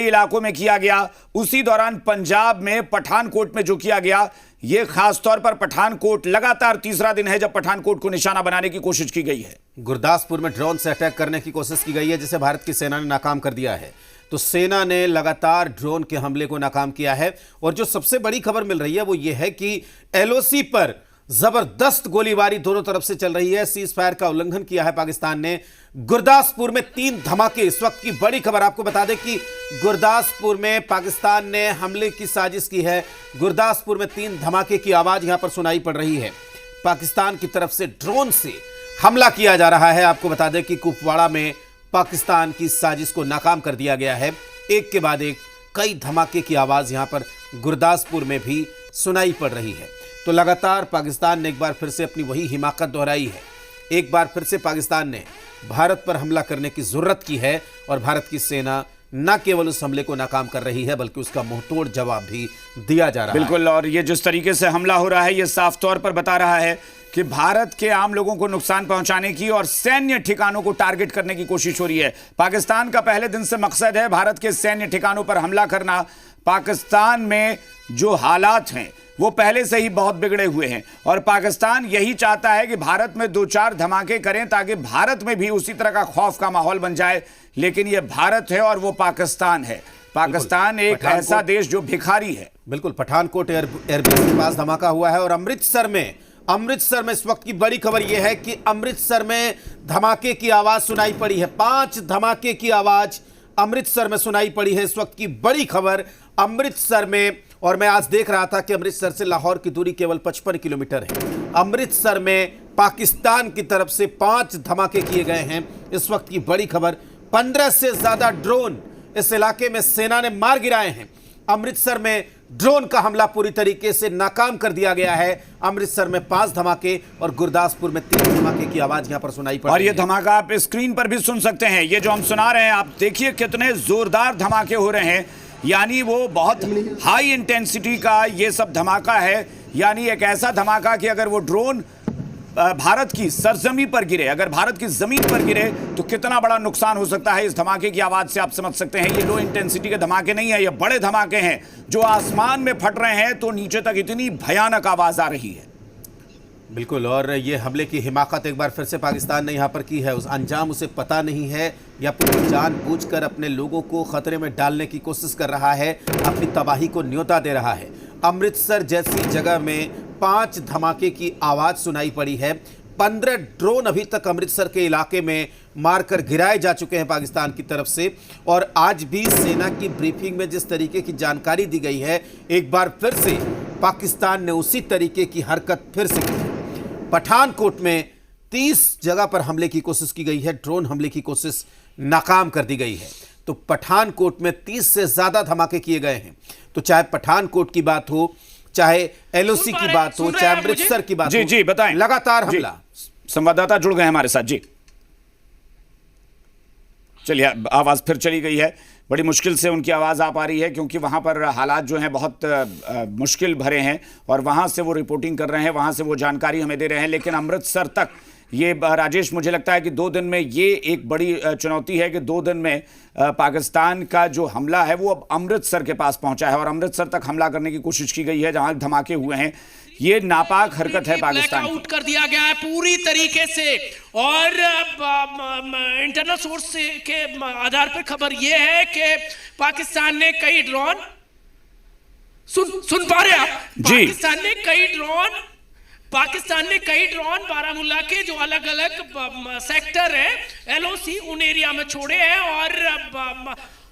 इलाकों में किया गया, उसी दौरान पंजाब में पठानकोट में जो किया गया, यह खासतौर पर पठानकोट लगातार तीसरा दिन है जब पठानकोट को निशाना बनाने की कोशिश की गई है। गुरदासपुर में ड्रोन से अटैक करने की कोशिश की गई है जिसे भारत की सेना ने नाकाम कर दिया है। तो सेना ने लगातार ड्रोन के हमले को नाकाम किया है और जो सबसे बड़ी खबर मिल रही है वो ये है कि एलओसी पर जबरदस्त गोलीबारी दोनों तरफ से चल रही है। सीज फायर का उल्लंघन किया है पाकिस्तान ने। गुरदासपुर में 3 धमाके, इस वक्त की बड़ी खबर आपको बता दें कि गुरदासपुर में पाकिस्तान ने हमले की साजिश की है। गुरदासपुर में 3 धमाके की आवाज यहां पर सुनाई पड़ रही है। पाकिस्तान की तरफ से ड्रोन से हमला किया जा रहा है। आपको बता दें कि कुपवाड़ा में पाकिस्तान की साजिश को नाकाम कर दिया गया है। एक के बाद एक कई धमाके की आवाज यहां पर गुरदासपुर में भी सुनाई पड़ रही है। तो लगातार पाकिस्तान ने एक बार फिर से अपनी वही हिमाकत दोहराई है। एक बार फिर से पाकिस्तान ने भारत पर हमला करने की जरूरत की है और भारत की सेना न केवल उस हमले को नाकाम कर रही है बल्कि उसका मुंहतोड़ जवाब भी दिया जा रहा है। बिल्कुल, और ये जिस तरीके से हमला हो रहा है ये साफ तौर पर बता रहा है कि भारत के आम लोगों को नुकसान पहुंचाने की और सैन्य ठिकानों को टारगेट करने की कोशिश हो रही है। पाकिस्तान का पहले दिन से मकसद है भारत के सैन्य ठिकानों पर हमला करना। पाकिस्तान में जो हालात हैं वो पहले से ही बहुत बिगड़े हुए हैं और पाकिस्तान यही चाहता है कि भारत में 2-4 धमाके करें ताकि भारत में भी उसी तरह का खौफ का माहौल बन जाए। लेकिन ये भारत है और वो पाकिस्तान है। पाकिस्तान एक ऐसा देश जो भिखारी है। बिल्कुल, पठानकोट एयरबेस के पास धमाका हुआ है और अमृतसर में इस वक्त की बड़ी खबर यह है कि अमृतसर में धमाके की आवाज सुनाई पड़ी है। 5 धमाके की आवाज अमृतसर में सुनाई पड़ी है। इस वक्त की बड़ी खबर अमृतसर में, और मैं आज देख रहा था कि अमृतसर से लाहौर की दूरी केवल 55 किलोमीटर है। अमृतसर में पाकिस्तान की तरफ से 5 धमाके किए गए हैं। इस वक्त की बड़ी खबर 15 से ज्यादा ड्रोन इस इलाके में सेना ने मार गिराए हैं। अमृतसर में ड्रोन का हमला पूरी तरीके से नाकाम कर दिया गया है। अमृतसर में 5 धमाके और गुरदासपुर में 3 धमाके की आवाज यहां पर सुनाई पड़ रही है। और ये धमाका आप स्क्रीन पर भी सुन सकते हैं। ये जो हम सुना रहे हैं आप देखिए कितने जोरदार धमाके हो रहे हैं। यानी वो बहुत हाई इंटेंसिटी का ये सब धमाका है। यानी एक ऐसा धमाका कि अगर वो ड्रोन भारत की सरजमी पर गिरे, अगर भारत की जमीन पर गिरे तो कितना बड़ा नुकसान हो सकता है। इस धमाके की आवाज से आप समझ सकते हैं ये लो इंटेंसिटी के धमाके नहीं है, ये बड़े धमाके हैं जो आसमान में फट रहे हैं तो नीचे तक इतनी भयानक आवाज आ रही है। बिल्कुल, और ये हमले की हिमाकत एक बार फिर से पाकिस्तान ने यहाँ पर की है। उस अंजाम उसे पता नहीं है या पूरी जानबूझकर अपने लोगों को खतरे में डालने की कोशिश कर रहा है, अपनी तबाही को न्योता दे रहा है। अमृतसर जैसी जगह में 5 धमाके की आवाज़ सुनाई पड़ी है। 15 ड्रोन अभी तक अमृतसर के इलाके में मारकर गिराए जा चुके हैं पाकिस्तान की तरफ से। और आज भी सेना की ब्रीफिंग में जिस तरीके की जानकारी दी गई है, एक बार फिर से पाकिस्तान ने उसी तरीके की हरकत फिर से की है। पठानकोट में 30 जगह पर हमले की कोशिश की गई है, ड्रोन हमले की कोशिश नाकाम कर दी गई है। तो पठानकोट में 30 से ज्यादा धमाके किए गए हैं। तो चाहे पठानकोट की बात हो, चाहे एलओसी की बात हो, चाहे अमृतसर की बात हो, जी बताएं। लगातार हमला। संवाददाता जुड़ गए हमारे साथ। जी चलिए, आवाज फिर चली गई है। बड़ी मुश्किल से उनकी आवाज़ आ पा रही है क्योंकि वहाँ पर हालात जो हैं बहुत मुश्किल भरे हैं और वहाँ से वो रिपोर्टिंग कर रहे हैं, वहाँ से वो जानकारी हमें दे रहे हैं। लेकिन अमृतसर तक ये राजेश, मुझे लगता है कि 2 दिन में ये एक बड़ी चुनौती है कि 2 दिन में पाकिस्तान का जो हमला है वो अब अमृतसर के पास पहुँचा है और अमृतसर तक हमला करने की कोशिश की गई है जहाँ धमाके हुए हैं। ये नापाक हरकत है पाकिस्तान की। आउट कर दिया गया है पूरी तरीके से और इंटरनल सोर्स के आधार पर खबर यह है कि पाकिस्तान ने कई ड्रोन सुन पा रहे आप? जी, पाकिस्तान ने कई ड्रोन बारामूला के जो अलग अलग सेक्टर है एलओसी उन एरिया में छोड़े हैं और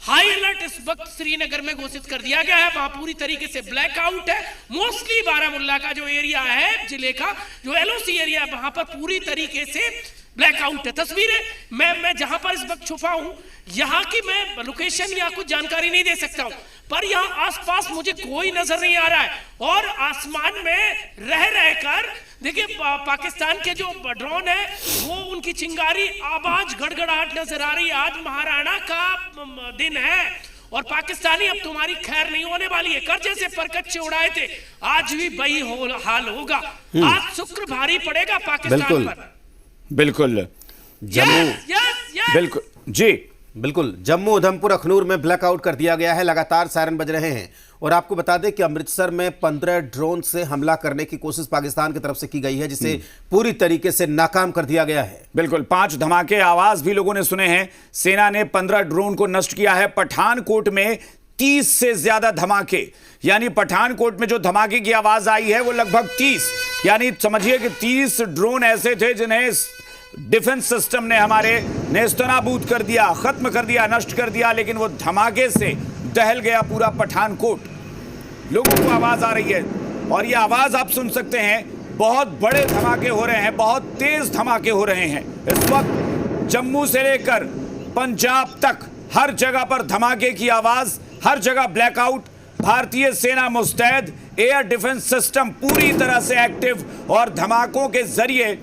हाई अलर्ट इस वक्त श्रीनगर में घोषित कर दिया गया है। वहां पूरी तरीके से ब्लैकआउट है। मोस्टली बारामूला का जो एरिया है, जिले का जो एलओसी एरिया है, वहां पर पूरी तरीके से ब्लैकआउट है। तस्वीरें मैं जहां पर इस वक्त छुपा हूं, यहाँ की मैं लोकेशन या कुछ जानकारी नहीं दे सकता हूं, पर यहाँ आसपास मुझे कोई नजर नहीं आ रहा है और आसमान में रहकर देखिए पाकिस्तान के जो ड्रोन है वो उनकी चिंगारी आवाज गड़गड़ाहट नजर आ रही है। आज महाराणा का दिन है और पाकिस्तानी अब तुम्हारी खैर नहीं होने वाली है। कर्जे से परकच्चे उड़ाए थे, आज भी वही हाल होगा। आज शुक्र भारी पड़ेगा पाकिस्तान पर। बिल्कुल जम्मू, बिल्कुल जी। बिल्कुल, जम्मू उधमपुर अखनूर में ब्लैकआउट कर दिया गया है, लगातार सायरन बज रहे हैं। और आपको बता दें कि अमृतसर में 15 ड्रोन से हमला करने की कोशिश पाकिस्तान की तरफ से की गई है, जिसे पूरी तरीके से नाकाम कर दिया गया है। बिल्कुल, 5 धमाके आवाज भी लोगों ने सुने हैं। सेना ने 15 ड्रोन को नष्ट किया है। पठानकोट में 30 से ज्यादा धमाके, यानी पठानकोट में जो धमाके की आवाज आई है वो लगभग 30, यानी समझिए कि 30 ड्रोन ऐसे थे जिन्हें डिफेंस सिस्टम ने हमारे नेस्तनाबूद कर दिया, खत्म कर दिया, नष्ट कर दिया। लेकिन वो धमाके से दहल गया पूरा पठानकोट। लोगों को आवाज आ रही है और ये आवाज आप सुन सकते हैं। बहुत बड़े धमाके हो रहे हैं, बहुत तेज धमाके हो रहे हैं। इस वक्त जम्मू से लेकर पंजाब तक हर जगह पर धमाके की आवाज, हर जगह ब्लैकआउट। भारतीय सेना मुस्तैद, एयर डिफेंस सिस्टम पूरी तरह से एक्टिव और धमाकों के जरिए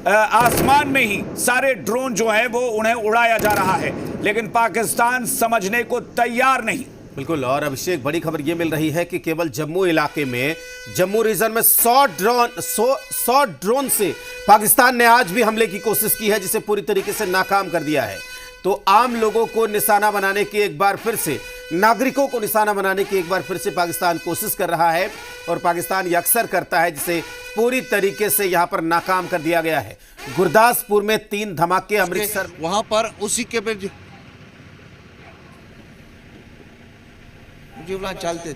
आसमान में ही सारे ड्रोन जो है वो उन्हें उड़ाया जा रहा है। लेकिन पाकिस्तान समझने को तैयार नहीं। बिल्कुल, और अभिषेक बड़ी खबर यह मिल रही है कि केवल जम्मू इलाके में, जम्मू रीजन में 100 ड्रोन से पाकिस्तान ने आज भी हमले की कोशिश की है, जिसे पूरी तरीके से नाकाम कर दिया है। तो आम लोगों को निशाना बनाने की एक बार फिर से, नागरिकों को निशाना बनाने की एक बार फिर से पाकिस्तान कोशिश कर रहा है। और पाकिस्तान ये अक्सर करता है, जिसे पूरी तरीके से यहां पर नाकाम कर दिया गया है। गुरदासपुर में 3 धमाके, अमृतसर वहां पर उसी के पे जीवना चलते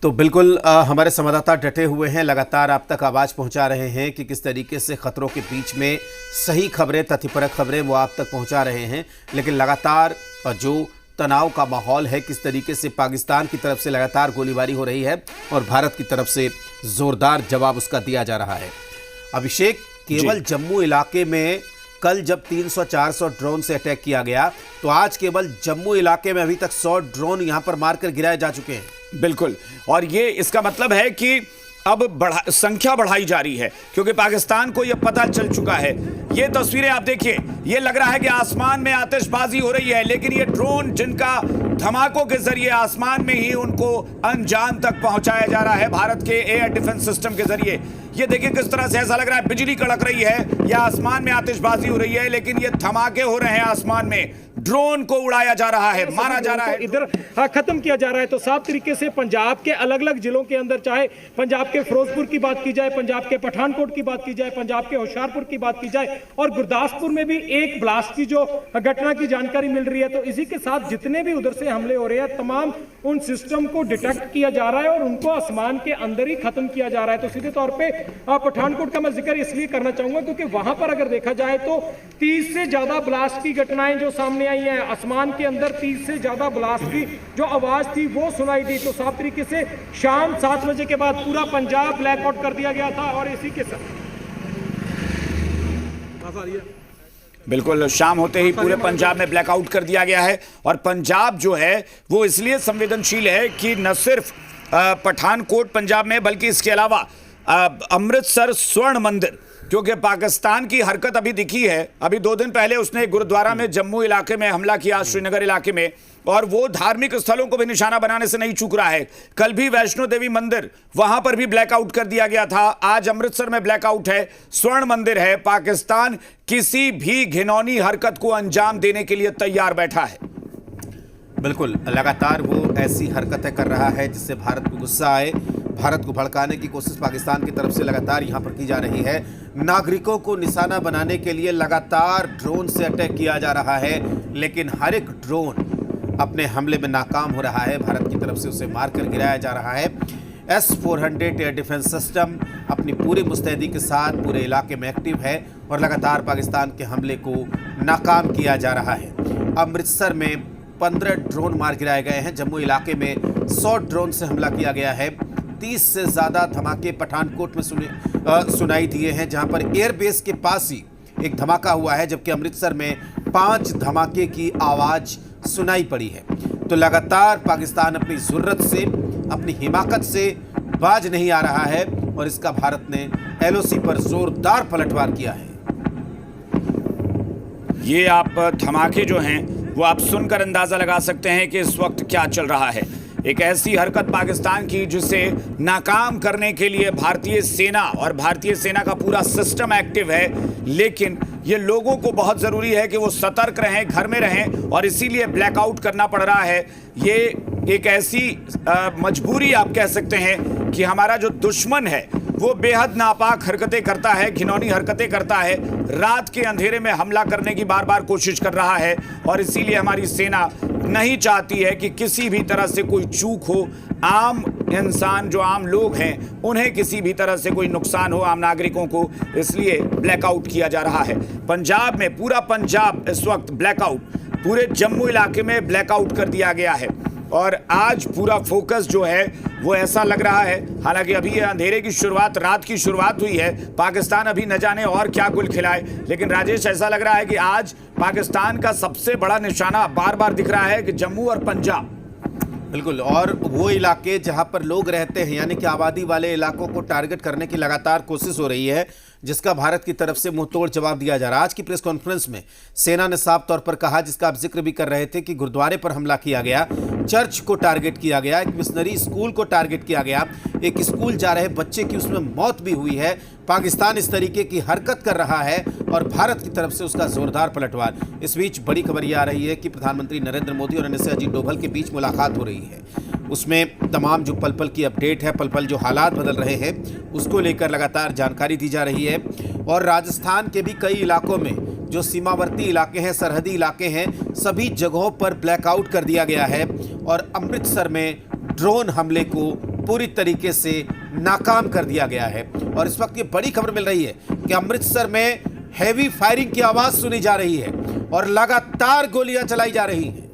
तो बिल्कुल हमारे संवाददाता डटे हुए हैं, लगातार आप तक आवाज पहुंचा रहे हैं कि किस तरीके से खतरों के बीच में सही खबरें, तथ्यपरक खबरें वो आप तक पहुंचा रहे हैं। लेकिन लगातार जो तनाव का माहौल है, किस तरीके से पाकिस्तान की तरफ से लगातार गोलीबारी हो रही है और भारत की तरफ से जोरदार जवाब उसका दिया जा रहा है। अभिषेक, केवल जम्मू इलाके में कल जब 300-400 ड्रोन से अटैक किया गया, तो आज केवल जम्मू इलाके में अभी तक 100 ड्रोन यहां पर मारकर गिराए जा चुके हैं। बिल्कुल, और ये इसका मतलब है कि अब संख्या बढ़ाई जा रही है, क्योंकि पाकिस्तान को यह पता चल चुका है। ये तस्वीरें आप देखिए, ये लग रहा है कि आसमान में आतिशबाजी हो रही है, लेकिन ये ड्रोन जिनका धमाकों के जरिए आसमान में ही उनको अंजाम तक पहुंचाया जा रहा है भारत के एयर डिफेंस सिस्टम के जरिए। ये देखिए किस तरह से ऐसा लग रहा है बिजली कड़क रही है या आसमान में आतिशबाजी हो रही है, लेकिन ये धमाके हो रहे हैं आसमान में। ड्रोन को उड़ाया जा रहा है, मारा जा रहा है, इधर खत्म किया जा रहा है। तो साफ तरीके से पंजाब के अलग अलग जिलों के अंदर, चाहे पंजाब के फिरोजपुर की बात की जाए, पंजाब के पठानकोट की बात की जाए, पंजाब के होशियारपुर की बात की जाए, और गुरदासपुर में भी एक ब्लास्ट की जो घटना की जानकारी मिल रही है। तो इसी के साथ जितने भी उधर से हमले हो रहे हैं, तमाम उन सिस्टम को डिटेक्ट किया जा रहा है और उनको आसमान के अंदर ही खत्म किया जा रहा है। तो सीधे तौर पे पठानकोट का मैं जिक्र इसलिए करना चाहूंगा क्योंकि वहां पर अगर देखा जाए तो 30 से ज्यादा ब्लास्ट की घटनाएं जो सामने आई है, आसमान के अंदर 30 से ज्यादा ब्लास्ट की जो आवाज थी वो सुनाई दी। तो साफ तरीके से शाम 7 बजे के बाद पूरा पंजाब ब्लैकआउट कर दिया गया था। और इसी के साथ बिल्कुल शाम होते ही पूरे पंजाब में ब्लैकआउट कर दिया गया है। और पंजाब जो है वो इसलिए संवेदनशील है कि न सिर्फ पठानकोट पंजाब में, बल्कि इसके अलावा अमृतसर स्वर्ण मंदिर, क्योंकि पाकिस्तान की हरकत अभी दिखी है। अभी 2 दिन पहले उसने गुरुद्वारा में जम्मू इलाके में हमला किया, श्रीनगर इलाके में, और वो धार्मिक स्थलों को भी निशाना बनाने से नहीं चूक रहा है। कल भी वैष्णो देवी मंदिर, वहां पर भी ब्लैकआउट कर दिया गया था। आज अमृतसर में ब्लैकआउट है, स्वर्ण मंदिर है। पाकिस्तान किसी भी घिनौनी हरकत को अंजाम देने के लिए तैयार बैठा है। बिल्कुल, लगातार वो ऐसी हरकतें कर रहा है जिससे भारत को गुस्सा आए। भारत को भड़काने की कोशिश पाकिस्तान की तरफ से लगातार यहां पर की जा रही है। नागरिकों को निशाना बनाने के लिए लगातार ड्रोन से अटैक किया जा रहा है, लेकिन हर एक ड्रोन अपने हमले में नाकाम हो रहा है। भारत की तरफ से उसे मारकर गिराया जा रहा है। S-400 एयर डिफेंस सिस्टम अपनी पूरी मुस्तैदी के साथ पूरे इलाके में एक्टिव है और लगातार पाकिस्तान के हमले को नाकाम किया जा रहा है। अमृतसर में 15 ड्रोन मार गिराए गए हैं। जम्मू इलाके में 100 ड्रोन से हमला किया गया है। 30 से ज़्यादा धमाके पठानकोट में सुनाई दिए हैं, जहां पर एयरबेस के पास ही एक धमाका हुआ है, जबकि अमृतसर में 5 धमाके की आवाज़ सुनाई पड़ी है। तो लगातार पाकिस्तान अपनी ज़रूरत से, अपनी हिमाकत से बाज नहीं आ रहा है और इसका भारत ने LOC पर जोरदार पलटवार किया है। ये आप धमाके जो हैं वो आप सुनकर अंदाजा लगा सकते हैं कि इस वक्त क्या चल रहा है। एक ऐसी हरकत पाकिस्तान की जिसे नाकाम करने के लिए भारतीय सेना और भारतीय सेना का पूरा सिस्टम एक्टिव है, लेकिन ये लोगों को बहुत ज़रूरी है कि वो सतर्क रहें, घर में रहें, और इसीलिए ब्लैकआउट करना पड़ रहा है। ये एक ऐसी मजबूरी आप कह सकते हैं कि हमारा जो दुश्मन है वो बेहद नापाक हरकतें करता है, घिनौनी हरकतें करता है, रात के अंधेरे में हमला करने की बार बार कोशिश कर रहा है, और इसीलिए हमारी सेना नहीं चाहती है कि किसी भी तरह से कोई चूक हो, आम इंसान जो आम लोग हैं उन्हें किसी भी तरह से कोई नुकसान हो, आम नागरिकों को, इसलिए ब्लैकआउट किया जा रहा है। पंजाब में पूरा पंजाब इस वक्त ब्लैकआउट, पूरे जम्मू इलाके में ब्लैकआउट कर दिया गया है, और आज पूरा फोकस जो है वो ऐसा लग रहा है, हालांकि अभी ये अंधेरे की शुरुआत, रात की शुरुआत हुई है, पाकिस्तान अभी न जाने और क्या गुल खिलाए, लेकिन राजेश ऐसा लग रहा है कि आज पाकिस्तान का सबसे बड़ा निशाना बार बार दिख रहा है कि जम्मू और पंजाब। बिल्कुल, और वो इलाके जहां पर लोग रहते हैं यानी कि आबादी वाले इलाकों को टारगेट करने की लगातार कोशिश हो रही है, जिसका भारत की तरफ से मुंहतोड़ जवाब दिया जा रहा है। आज की प्रेस कॉन्फ्रेंस में सेना ने साफ तौर पर कहा, जिसका आप जिक्र भी कर रहे थे, कि गुरुद्वारे पर हमला किया गया, चर्च को टारगेट किया गया, एक मिशनरी स्कूल को टारगेट किया गया, एक स्कूल जा रहे बच्चे की उसमें मौत भी हुई है। पाकिस्तान इस तरीके की हरकत कर रहा है और भारत की तरफ से उसका जोरदार पलटवार। इस बीच बड़ी खबर यह आ रही है कि प्रधानमंत्री नरेंद्र मोदी और एनएसए अजीत डोभाल के बीच मुलाकात हो रही है। उसमें तमाम जो पल पल की अपडेट है, पल पल जो हालात बदल रहे हैं, उसको लेकर लगातार जानकारी दी जा रही है। और राजस्थान के भी कई इलाकों में जो सीमावर्ती इलाके हैं, सरहदी इलाके हैं, सभी जगहों पर ब्लैकआउट कर दिया गया है, और अमृतसर में ड्रोन हमले को पूरी तरीके से नाकाम कर दिया गया है। और इस वक्त ये बड़ी खबर मिल रही है कि अमृतसर में हैवी फायरिंग की आवाज़ सुनी जा रही है और लगातार गोलियां चलाई जा रही हैं।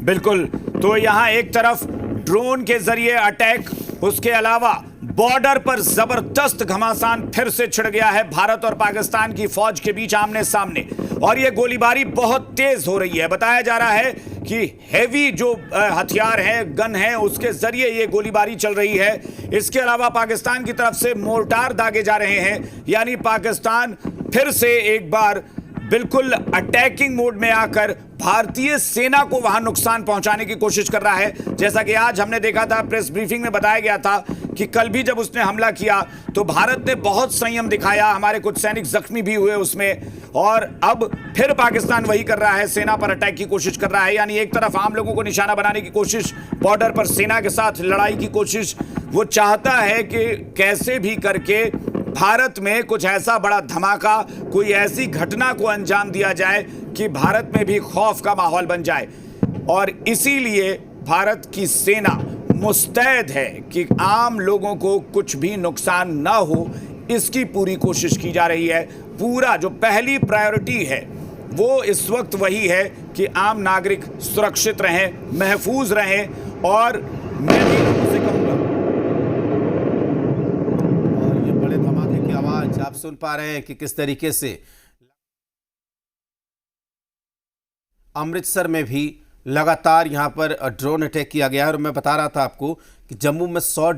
बिल्कुल, तो यहाँ एक तरफ ड्रोन के जरिए अटैक, उसके अलावा बॉर्डर पर जबरदस्त घमासान फिर से छिड़ गया है भारत और पाकिस्तान की फौज के बीच आमने सामने, और यह गोलीबारी बहुत तेज हो रही है। बताया जा रहा है कि हैवी जो हथियार है, गन है, उसके जरिए ये गोलीबारी चल रही है। इसके अलावा पाकिस्तान की तरफ से मोर्टार दागे जा रहे हैं, यानी पाकिस्तान फिर से एक बार बिल्कुल अटैकिंग मोड में आकर भारतीय सेना को वहां नुकसान पहुंचाने की कोशिश कर रहा है। जैसा कि आज हमने देखा था, प्रेस ब्रीफिंग में बताया गया था कि कल भी जब उसने हमला किया तो भारत ने बहुत संयम दिखाया, हमारे कुछ सैनिक जख्मी भी हुए उसमें, और अब फिर पाकिस्तान वही कर रहा है, सेना पर अटैक की कोशिश कर रहा है। यानी एक तरफ आम लोगों को निशाना बनाने की कोशिश, बॉर्डर पर सेना के साथ लड़ाई की कोशिश, वो चाहता है कि कैसे भी करके भारत में कुछ ऐसा बड़ा धमाका, कोई ऐसी घटना को अंजाम दिया जाए कि भारत में भी खौफ का माहौल बन जाए। और इसीलिए भारत की सेना मुस्तैद है कि आम लोगों को कुछ भी नुकसान ना हो, इसकी पूरी कोशिश की जा रही है। पूरा जो पहली प्रायोरिटी है वो इस वक्त वही है कि आम नागरिक सुरक्षित रहें, महफूज रहें। और मैं भी उसे कहूँगा, और ये बड़े धमाके की आवाज आप सुन पा रहे हैं कि किस तरीके से अमृतसर में भी लगातार यहां पर ड्रोन अटैक किया गया है। और मैं बता रहा था आपको कि जम्मू में 100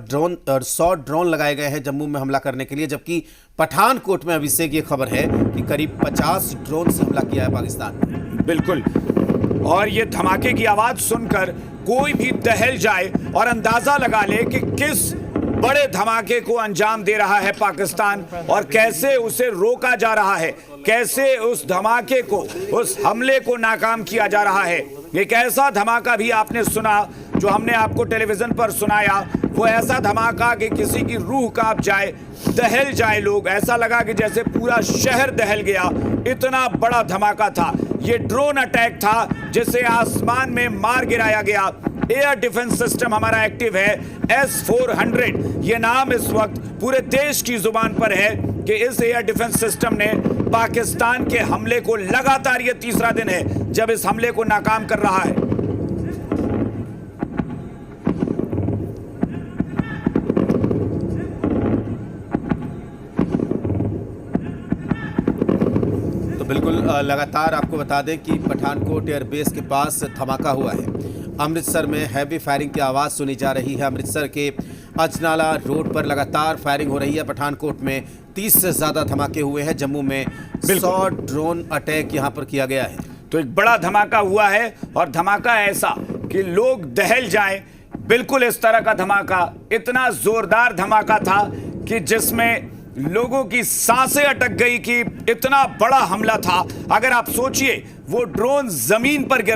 ड्रोन लगाए गए हैं जम्मू में हमला करने के लिए, जबकि पठानकोट में अभी से ये खबर है कि करीब 50 ड्रोन से हमला किया है पाकिस्तान ने। बिल्कुल, और ये धमाके की आवाज सुनकर कोई भी दहल जाए और अंदाजा लगा ले कि किस बड़े धमाके को अंजाम दे रहा है पाकिस्तान और कैसे उसे रोका जा रहा है, कैसे उस धमाके को, उस हमले को नाकाम किया जा रहा है। एक ऐसा धमाका भी आपने सुना जो हमने आपको टेलीविजन पर सुनाया, वो ऐसा धमाका कि किसी की रूह कांप जाए, दहल जाए लोग, ऐसा लगा कि जैसे पूरा शहर दहल गया, इतना बड़ा धमाका था। ये ड्रोन अटैक था जिसे आसमान में मार गिराया गया। एयर डिफेंस सिस्टम हमारा एक्टिव है, S-400 ये नाम इस वक्त पूरे देश की जुबान पर है कि इस एयर डिफेंस सिस्टम ने पाकिस्तान के हमले को, लगातार ये तीसरा दिन है जब इस हमले को नाकाम कर रहा है। तो बिल्कुल लगातार आपको बता दें कि पठानकोट एयरबेस के पास धमाका हुआ है। अमृतसर में हैवी फायरिंग की आवाज़ सुनी जा रही है। अमृतसर के अजनाला रोड पर लगातार फायरिंग हो रही है। पठानकोट में 30 से ज़्यादा धमाके हुए हैं। जम्मू में 100 ड्रोन अटैक यहां पर किया गया है। तो एक बड़ा धमाका हुआ है, और धमाका ऐसा कि लोग दहल जाएं, बिल्कुल इस तरह का धमाका, इतना जोरदार धमाका था कि जिसमें लोगों की सांसें अटक गई कि इतना बड़ा हमला था। अगर आप सोचिए, वो ड्रोन जमीन पर गिर